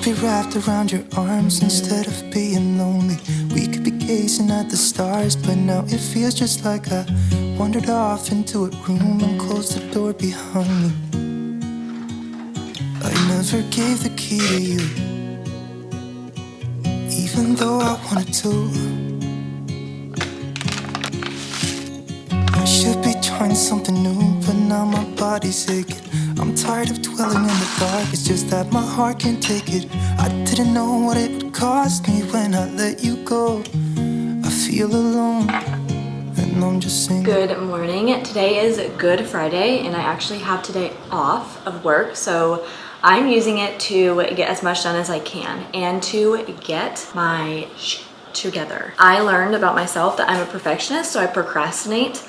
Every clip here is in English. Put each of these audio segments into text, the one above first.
be wrapped around your arms instead of being lonely. We could be gazing at the stars, but now it feels just like I wandered off into a room and closed the door behind me. I never gave the key to you, even though I wanted to. I should be trying something new, but now my body's aching. I'm tired of dwelling in the dark, it's just that my heart can't take it. I didn't know what it would cost me when I let you go. I feel alone, and I'm just singing. Good morning. Today is Good Friday, and I actually have today off of work, so I'm using it to get as much done as I can and to get my shit together. I learned about myself that I'm a perfectionist, so I procrastinate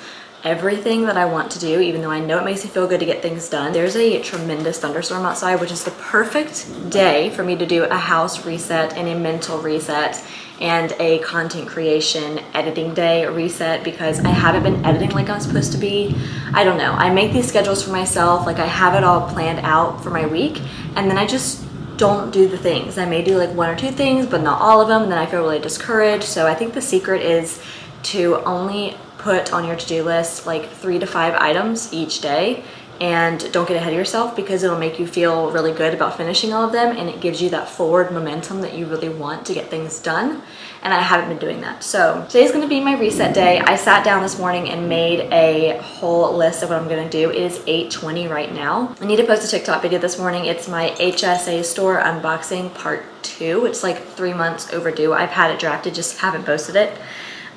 everything that I want to do, even though I know it makes me feel good to get things done. There's a tremendous thunderstorm outside, which is the perfect day for me to do a house reset and a mental reset and a content creation editing day reset, because I haven't been editing like I'm supposed to be. I don't know. I make these schedules for myself, like I have it all planned out for my week, and then I just don't do the things. I may do like one or two things, but not all of them, and then I feel really discouraged. So I think the secret is to only put on your to-do list like 3 to 5 items each day, and don't get ahead of yourself, because it'll make you feel really good about finishing all of them, and it gives you that forward momentum that you really want to get things done. And I haven't been doing that. So today's gonna be my reset day. I sat down this morning and made a whole list of what I'm gonna do. It is 8:20 right now. I need to post a TikTok video this morning. It's my HSA store unboxing part 2. It's like 3 months overdue. I've had it drafted, just haven't posted it.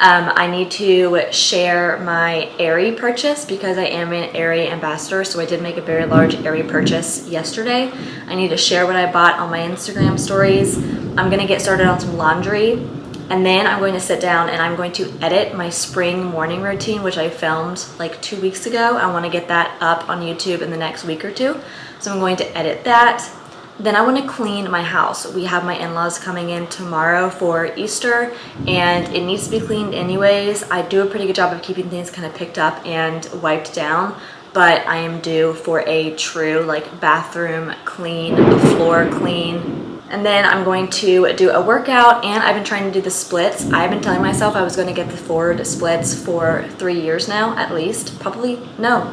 I need to share my Aerie purchase, because I am an Aerie ambassador, so I did make a very large Aerie purchase yesterday. I need to share what I bought on my Instagram stories. I'm gonna get started on some laundry, and then I'm going to sit down and I'm going to edit my spring morning routine, which I filmed like 2 weeks ago. I wanna get that up on YouTube in the next week or two. So I'm going to edit that. Then I want to clean my house. We have my in-laws coming in tomorrow for Easter, and it needs to be cleaned anyways. I do a pretty good job of keeping things kind of picked up and wiped down, but I am due for a true like bathroom clean, floor clean. And then I'm going to do a workout, and I've been trying to do the splits. I've been telling myself I was going to get the forward splits for 3 years now, at least. Probably, no.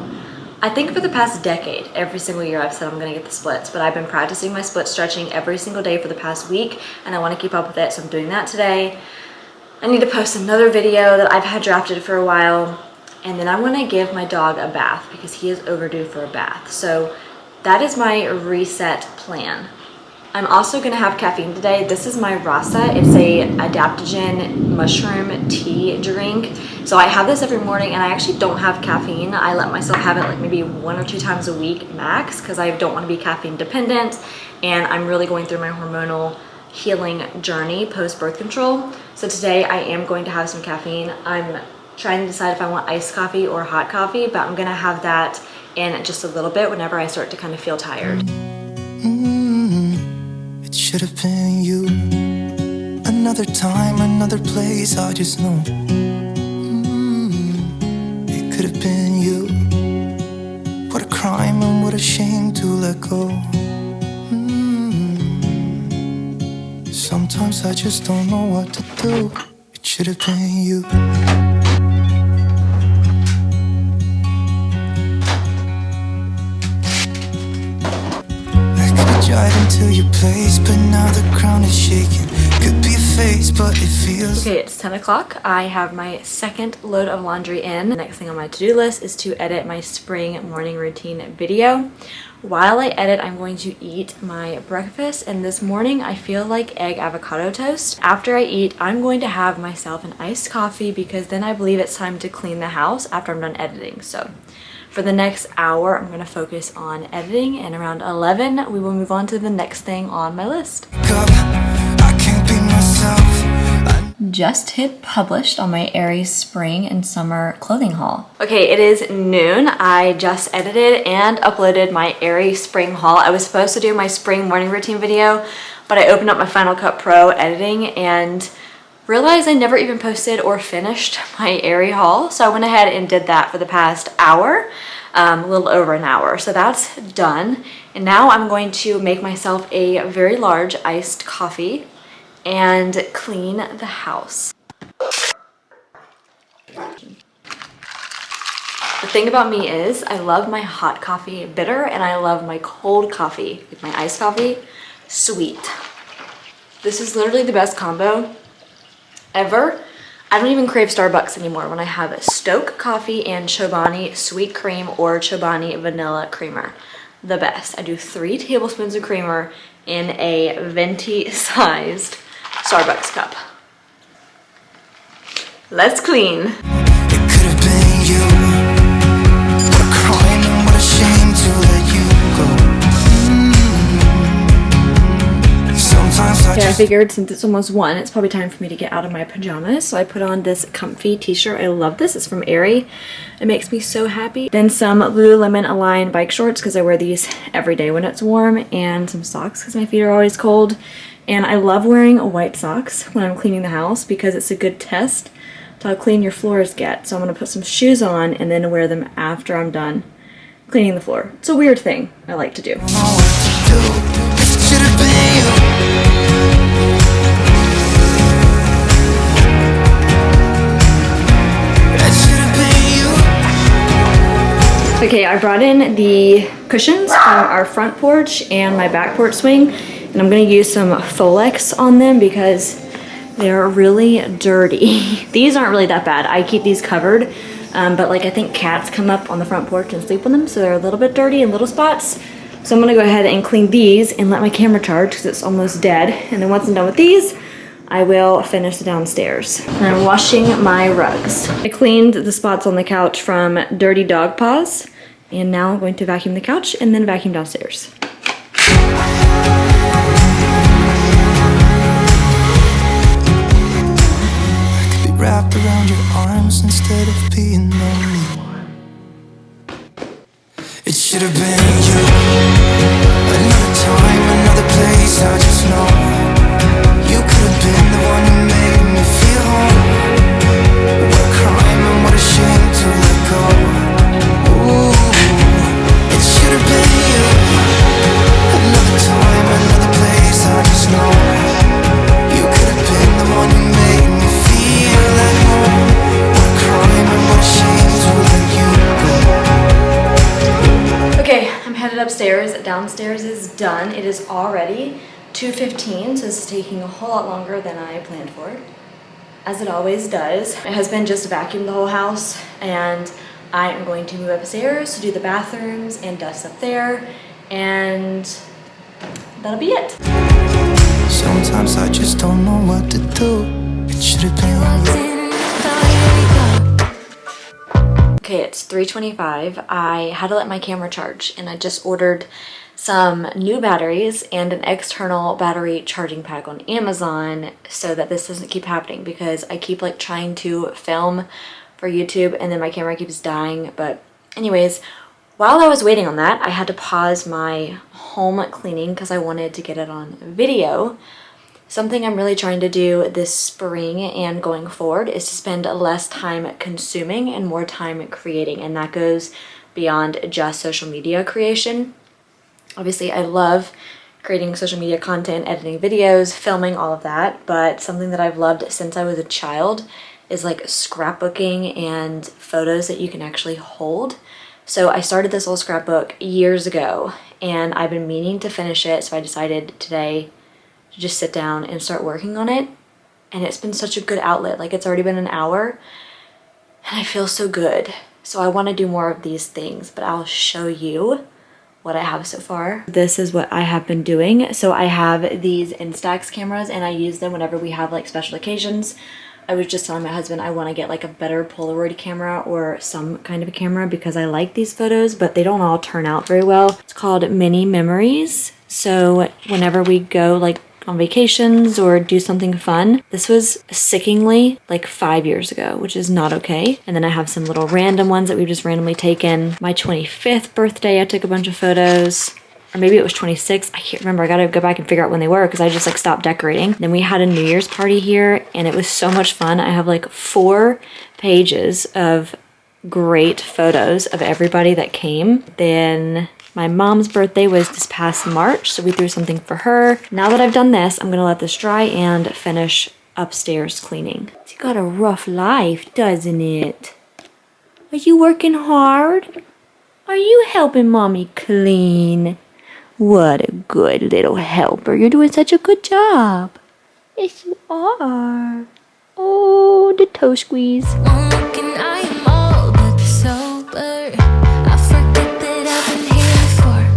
I think for the past decade, every single year I've said I'm gonna get the splits, but I've been practicing my split stretching every single day for the past week, and I wanna keep up with it, so I'm doing that today. I need to post another video that I've had drafted for a while, and then I wanna give my dog a bath, because he is overdue for a bath. So that is my reset plan. I'm also gonna have caffeine today. This is my Rasa. It's a adaptogen mushroom tea drink. So I have this every morning, and I actually don't have caffeine. I let myself have it like maybe 1 or 2 times a week max, because I don't want to be caffeine dependent, and I'm really going through my hormonal healing journey post birth control. So today I am going to have some caffeine. I'm trying to decide if I want iced coffee or hot coffee, but I'm gonna have that in just a little bit whenever I start to kind of feel tired. It should have been you. Another time, another place, I just know. It could have been you. What a crime and what a shame to let go. Sometimes I just don't know what to do. It should have been you. Drive into your place, but now the ground is shaking. Could be a phase, but it feels. Okay, it's 10 o'clock. I have my second load of laundry in. The next thing on my to-do list is to edit my spring morning routine video. While I edit, I'm going to eat my breakfast, and this morning I feel like egg avocado toast. After I eat, I'm going to have myself an iced coffee, because then I believe it's time to clean the house after I'm done editing. So for the next hour, I'm going to focus on editing, and around 11, we will move on to the next thing on my list. I can't be myself. Just hit published on my Aerie spring and summer clothing haul. Okay, it is noon. I just edited and uploaded my Aerie spring haul. I was supposed to do my spring morning routine video, but I opened up my Final Cut Pro editing, and realized I never even posted or finished my Aerie haul. So I went ahead and did that for the past hour, a little over an hour. So that's done. And now I'm going to make myself a very large iced coffee and clean the house. The thing about me is I love my hot coffee bitter and I love my cold coffee, like my iced coffee, sweet. This is literally the best combo ever. I don't even crave Starbucks anymore when I have a Stoke coffee and Chobani sweet cream or Chobani vanilla creamer. The best. I do 3 tablespoons of creamer in a venti sized Starbucks cup. Let's clean. It could have been you. What a crime and what a shame to let you go. Sometimes I Okay, I just figured since it's almost 1, it's probably time for me to get out of my pajamas. So I put on this comfy t-shirt. I love this. It's from Aerie. It makes me so happy. Then some Lululemon Align bike shorts because I wear these every day when it's warm, and some socks because my feet are always cold. And I love wearing white socks when I'm cleaning the house because it's a good test to how clean your floors get. So I'm going to put some shoes on and then wear them after I'm done cleaning the floor. It's a weird thing I like to do. know what to do. It should have been you. That should have been you. Okay, I brought in the cushions from our front porch and my back porch swing, and I'm going to use some Folex on them because they're really dirty. These aren't really that bad. I keep these covered, but like I think cats come up on the front porch and sleep on them, so they're a little bit dirty in little spots. So I'm gonna go ahead and clean these and let my camera charge because it's almost dead. And then once I'm done with these, I will finish the downstairs. And I'm washing my rugs. I cleaned the spots on the couch from dirty dog paws, and now I'm going to vacuum the couch and then vacuum downstairs. Wrapped around your arms instead of being lonely. It should have been you. Another time, another place, I just know. You could have been the one who made me feel home. What a crime and what a shame to let go. Ooh, it should have been you. Another time, another place, I just know. You could have been the one who made me feel at home. What a crime and what a shame to let you go. Okay, I'm headed upstairs. Downstairs is done. It is already 2:15, so this is taking a whole lot longer than I planned for, as it always does. My husband just vacuumed the whole house, and I am going to move upstairs to do the bathrooms and dust up there, and that'll be it. Sometimes I just don't know what to do. It should have been you. Okay, it's 3:25. I had to let my camera charge, and I just ordered some new batteries and an external battery charging pack on Amazon so that this doesn't keep happening, because I keep like trying to film for YouTube and then my camera keeps dying. But anyways, while I was waiting on that, I had to pause my home cleaning because I wanted to get it on video. Something I'm really trying to do this spring and going forward is to spend less time consuming and more time creating, and that goes beyond just social media creation. Obviously, I love creating social media content, editing videos, filming, all of that, but something that I've loved since I was a child is like scrapbooking and photos that you can actually hold. So I started this old scrapbook years ago, and I've been meaning to finish it, so I decided today to just sit down and start working on it. And it's been such a good outlet. Like, it's already been an hour and I feel so good. So I want to do more of these things, but I'll show you what I have so far. This is what I have been doing. So I have these Instax cameras and I use them whenever we have like special occasions. I was just telling my husband I want to get like a better Polaroid camera or some kind of a camera because I like these photos, but they don't all turn out very well. It's called Mini Memories. So whenever we go like on vacations or do something fun. This was sickeningly like 5 years ago, which is not okay. And then I have some little random ones that we've just randomly taken. My 25th birthday, I took a bunch of photos. or maybe it was 26. I can't remember. I gotta go back and figure out when they were because I just like stopped decorating. Then we had a New Year's party here and it was so much fun. I have like 4 pages of great photos of everybody that came. Then my mom's birthday was this past March, so we threw something for her. Now that I've done this, I'm gonna let this dry and finish upstairs cleaning. It's got a rough life, doesn't it? Are you working hard? Are you helping mommy clean? What a good little helper. You're doing such a good job. Yes, you are. Oh, the toe squeeze. One look and I am all but sober. I forget that I've been here before.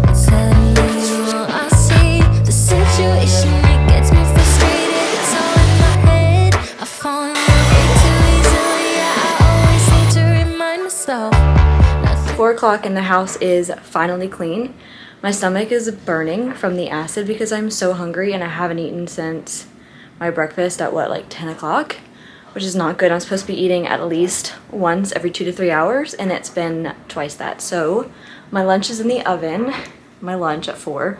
And suddenly all I see, the situation, it gets me frustrated. It's all in my head. I fall in love way too easily. I always need to remind myself. 4 o'clock and the house is finally clean. My stomach is burning from the acid because I'm so hungry and I haven't eaten since my breakfast at what, like 10 o'clock, which is not good. I'm supposed to be eating at least once every 2 to 3 hours and it's been twice that. So my lunch is in the oven, my lunch at 4,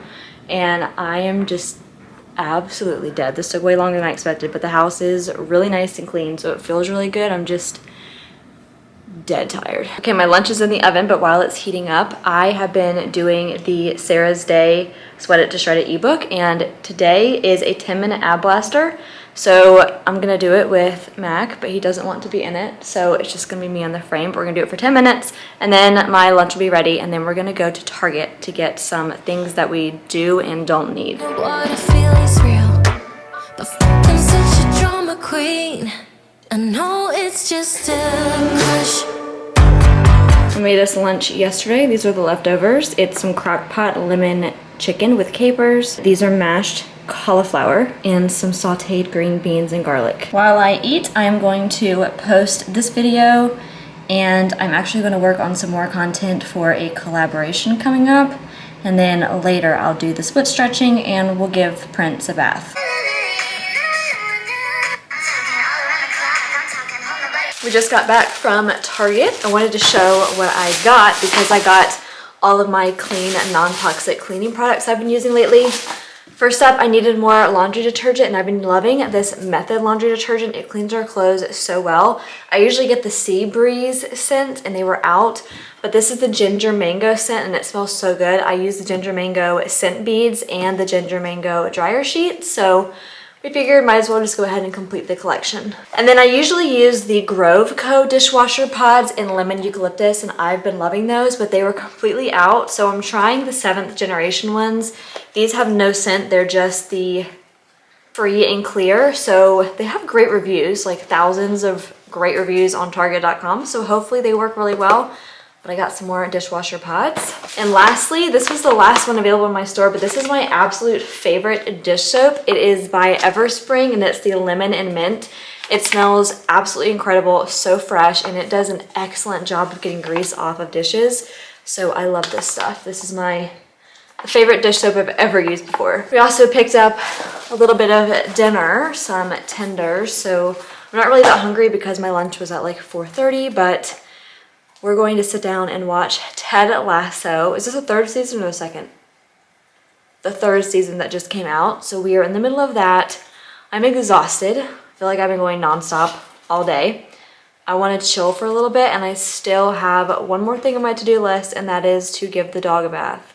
and I am just absolutely dead. This took way longer than I expected, but the house is really nice and clean, so it feels really good. I'm just dead tired. Okay, my lunch is in the oven, but while it's heating up, I have been doing the Sarah's Day Sweat It to Shred It ebook, and today is a 10-minute ab blaster. So I'm gonna do it with Mac, but he doesn't want to be in it, so it's just gonna be me on the frame. We're gonna do it for 10 minutes, and then my lunch will be ready, and then we're gonna go to Target to get some things that we do and don't need. What I feel is real, but I'm such a drama queen. I know it's just a crush. I made us lunch yesterday. These are the leftovers. It's some crock pot lemon chicken with capers. These are mashed cauliflower and some sauteed green beans and garlic. While I eat, I am going to post this video and I'm actually going to work on some more content for a collaboration coming up. And then later I'll do the split stretching and we'll give Prince a bath. We just got back from Target. I wanted to show what I got because I got all of my clean, non-toxic cleaning products I've been using lately. First up, I needed more laundry detergent and I've been loving this Method laundry detergent. It cleans our clothes so well. I usually get the Sea Breeze scent and they were out, but this is the ginger mango scent and it smells so good. I use the ginger mango scent beads and the ginger mango dryer sheet, so we figured might as well just go ahead and complete the collection. And then I usually use the Grove Co. dishwasher pods in lemon eucalyptus, and I've been loving those, but they were completely out. So I'm trying the 7th generation ones. These have no scent, they're just the free and clear. So they have great reviews, like thousands of great reviews on Target.com. So hopefully they work really well. But I got some more dishwasher pods. And lastly, this was the last one available in my store, but this is my absolute favorite dish soap. It is by Everspring and it's the lemon and mint. It smells absolutely incredible, so fresh, and it does an excellent job of getting grease off of dishes. So I love this stuff. This is my favorite dish soap I've ever used before. We also picked up a little bit of dinner, some tenders. So I'm not really that hungry because my lunch was at like 4:30, but we're going to sit down and watch Ted Lasso. Is this the 3rd season or the 2nd? The 3rd season that just came out. So we are in the middle of that. I'm exhausted. I feel like I've been going nonstop all day. I want to chill for a little bit and I still have one more thing on my to-do list, and that is to give the dog a bath.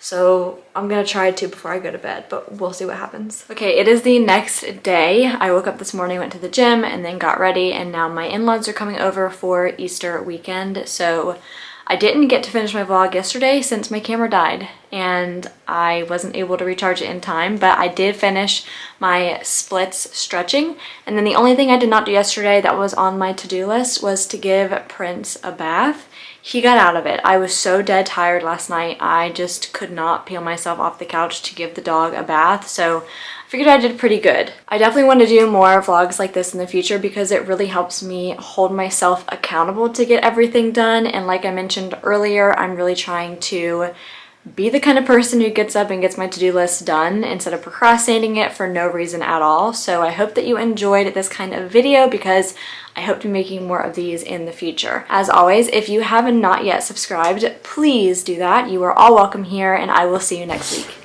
So I'm gonna try to before I go to bed, but we'll see what happens. Okay, it is the next day. I woke up this morning, went to the gym, and then got ready, and now my in-laws are coming over for Easter weekend. So I didn't get to finish my vlog yesterday since my camera died, and I wasn't able to recharge it in time, but I did finish my splits stretching. And then the only thing I did not do yesterday that was on my to-do list was to give Prince a bath. He got out of it. I was so dead tired last night. I just could not peel myself off the couch to give the dog a bath. So I figured I did pretty good. I definitely want to do more vlogs like this in the future because it really helps me hold myself accountable to get everything done. And like I mentioned earlier, I'm really trying to be the kind of person who gets up and gets my to-do list done instead of procrastinating it for no reason at all. So I hope that you enjoyed this kind of video because I hope to be making more of these in the future. As always, if you have not yet subscribed, please do that. You are all welcome here, and I will see you next week.